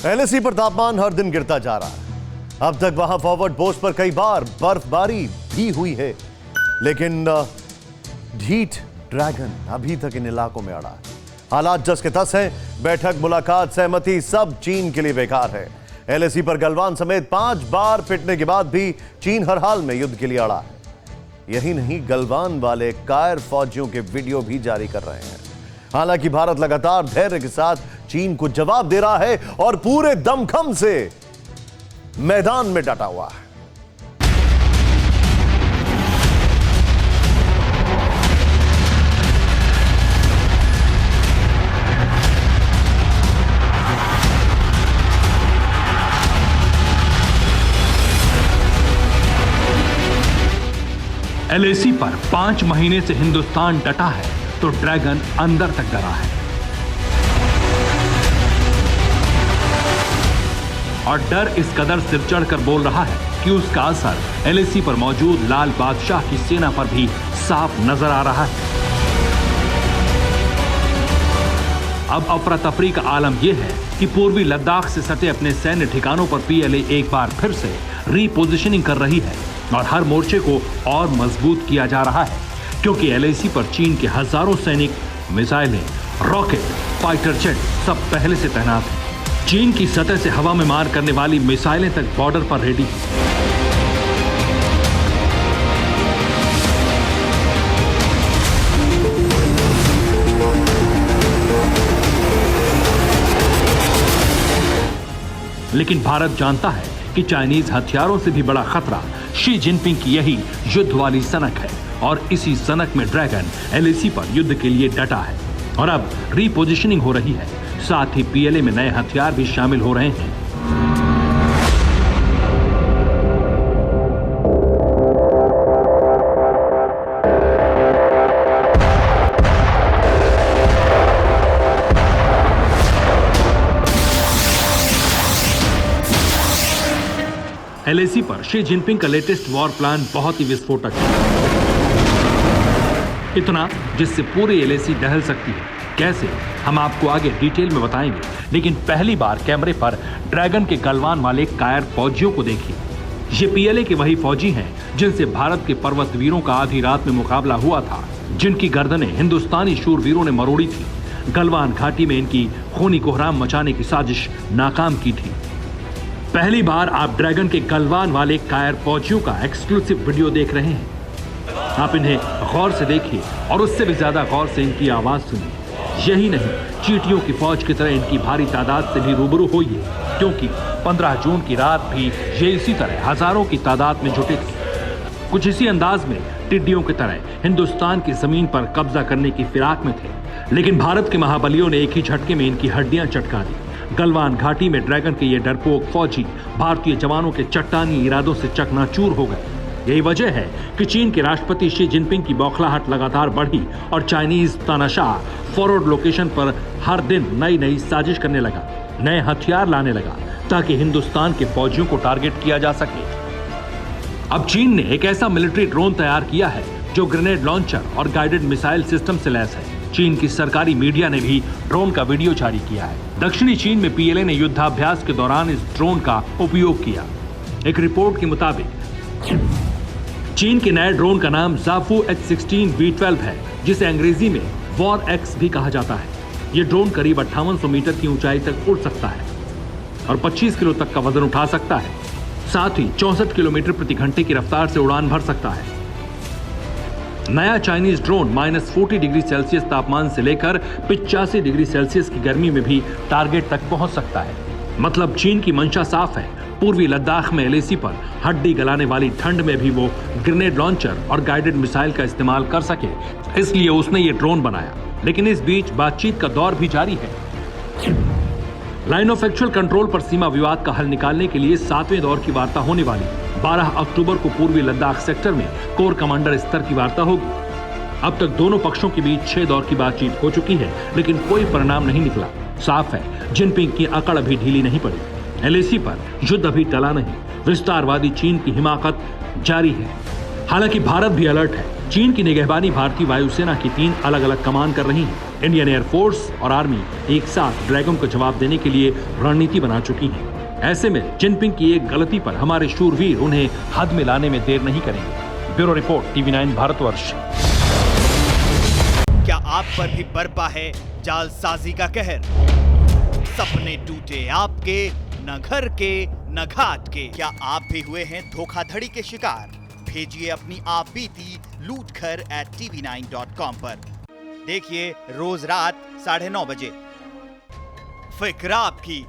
LAC पर तापमान हर दिन गिरता जा रहा है। अब तक वहां फॉरवर्ड पोस्ट पर कई बार बर्फबारी भी हुई है, लेकिन ढीठ ड्रैगन अभी तक इन इलाकों में अड़ा है। हालात जस के तस हैं। बैठक, मुलाकात, सहमति सब चीन के लिए बेकार है। एलएसी पर गलवान समेत 5 बार पिटने के बाद भी चीन हर हाल में युद्ध के लिए अड़ा है। यही नहीं, गलवान वाले कायर फौजियों के वीडियो भी जारी कर रहे हैं। हालांकि भारत लगातार धैर्य के साथ चीन को जवाब दे रहा है और पूरे दमखम से मैदान में डटा हुआ है। एलएसी पर 5 महीने से हिंदुस्तान डटा है तो ड्रैगन अंदर तक डरा है। और डर इस कदर सिर चढ़कर बोल रहा है कि उसका असर एलएसी पर मौजूद लाल बादशाह की सेना पर भी साफ नजर आ रहा है। अब अफरा तफरी का आलम यह है कि पूर्वी लद्दाख से सटे अपने सैन्य ठिकानों पर पीएलए एक बार फिर से रीपोजिशनिंग कर रही है और हर मोर्चे को और मजबूत किया जा रहा है, क्योंकि एलएसी पर चीन के हजारों सैनिक, मिसाइलें, रॉकेट, फाइटर जेट सब पहले से तैनात हैं। चीन की सतह से हवा में मार करने वाली मिसाइलें तक बॉर्डर पर रेडी हैं। लेकिन भारत जानता है कि चाइनीज हथियारों से भी बड़ा खतरा शी जिनपिंग की यही युद्ध वाली सनक है और इसी सनक में ड्रैगन एलएसी पर युद्ध के लिए डटा है। और अब रीपोजिशनिंग हो रही है, साथ ही पीएलए में नए हथियार भी शामिल हो रहे हैं। एलएसी पर शी जिनपिंग का लेटेस्ट वॉर प्लान बहुत ही विस्फोटक है, इतना जिससे पूरी एलएसी दहल सकती है। कैसे, हम आपको आगे डिटेल में बताएंगे, लेकिन पहली बार कैमरे पर ड्रैगन के गलवान वाले कायर फौजियों को देखिए। ये पीएलए के वही फौजी हैं जिनसे भारत के पर्वत वीरों का आधी रात में मुकाबला हुआ था, जिनकी गर्दनें हिंदुस्तानी शूरवीरों ने मरोड़ी थी। गलवान घाटी में इनकी खूनी कोहराम मचाने की साजिश नाकाम की थी। पहली बार आप ड्रैगन के गलवान वाले कायर फौजियों का एक्सक्लूसिव वीडियो देख रहे हैं। आप इन्हें गौर से देखिए और उससे भी ज्यादा गौर से इनकी आवाज सुनिए। यही नहीं, चींटियों की फौज की तरह इनकी भारी तादाद से भी रूबरू होइए, क्योंकि 15 जून की रात भी ये इसी तरह हजारों की तादाद में जुटे थे। कुछ इसी अंदाज में टिड्डियों की तरह हिंदुस्तान की जमीन पर कब्जा करने की फिराक में थे, लेकिन भारत के महाबलियों ने एक ही झटके में इनकी हड्डियां चटका दी। गलवान घाटी में ड्रैगन के ये डरपोक फौजी भारतीय जवानों के चट्टानी इरादों से चकनाचूर हो गए। यही वजह है कि चीन के राष्ट्रपति शी जिनपिंग की बौखलाहट लगातार बढ़ी और चाइनीज तानाशाह फॉरवर्ड लोकेशन पर हर दिन नई नई साजिश करने लगा, नए हथियार लाने लगा, ताकि हिंदुस्तान के फौजियों को टारगेट किया जा सके। अब चीन ने एक ऐसा मिलिट्री ड्रोन तैयार किया है जो ग्रेनेड लॉन्चर और गाइडेड मिसाइल सिस्टम से लैस है। चीन की सरकारी मीडिया ने भी ड्रोन का वीडियो जारी किया है। दक्षिणी चीन में पीएलए ने युद्धाभ्यास के दौरान इस ड्रोन का उपयोग किया। एक रिपोर्ट के मुताबिक चीन के नए ड्रोन का नाम ज़ाफू H-16V12 है, जिसे अंग्रेजी में वॉर एक्स भी कहा जाता है। ये ड्रोन करीब 5800 मीटर की ऊंचाई तक उड़ सकता है और 25 किलो तक का वजन उठा सकता है। साथ ही 64 किलोमीटर प्रति घंटे की रफ्तार से उड़ान भर सकता है। नया चाइनीज ड्रोन -40 डिग्री सेल्सियस तापमान से लेकर 85 डिग्री सेल्सियस की गर्मी में भी टारगेट तक पहुंच सकता है। मतलब चीन की मंशा साफ है, पूर्वी लद्दाख में एलएसी पर हड्डी गलाने वाली ठंड में भी वो ग्रेनेड लॉन्चर और गाइडेड मिसाइल का इस्तेमाल कर सके, इसलिए उसने ये ड्रोन बनाया। लेकिन इस बीच बातचीत का दौर भी जारी है। लाइन ऑफ एक्चुअल कंट्रोल पर सीमा विवाद का हल निकालने के लिए 7वें दौर की वार्ता होने वाली। 12 अक्टूबर को पूर्वी लद्दाख सेक्टर में कोर कमांडर स्तर की वार्ता होगी। अब तक दोनों पक्षों के बीच 6 दौर की बातचीत हो चुकी है, लेकिन कोई परिणाम नहीं निकला। साफ है, जिनपिंग की अकड़ अभी ढीली नहीं पड़ी। एलएसी पर युद्ध अभी टला नहीं। विस्तारवादी चीन की हिमाकत जारी है। हालांकि भारत भी अलर्ट है। चीन की निगहबानी भारतीय वायुसेना की 3 अलग अलग कमान कर रही है। इंडियन एयरफोर्स और आर्मी एक साथ ड्रैगन को जवाब देने के लिए रणनीति बना चुकी है। ऐसे में जिनपिंग की एक गलती पर हमारे शूरवीर उन्हें हद में लाने में देर नहीं करेंगे। Bureau report, TV9 Bharatvarsh. क्या आप पर भी बरपा है जालसाजी का कहर? सपने टूटे आपके, न घर के न घाट के। क्या आप भी हुए हैं धोखाधड़ी के शिकार? भेजिए अपनी आप बीती lootkhar@tv9.com पर। देखिए रोज रात 9:30 बजे। फिक्र आपकी,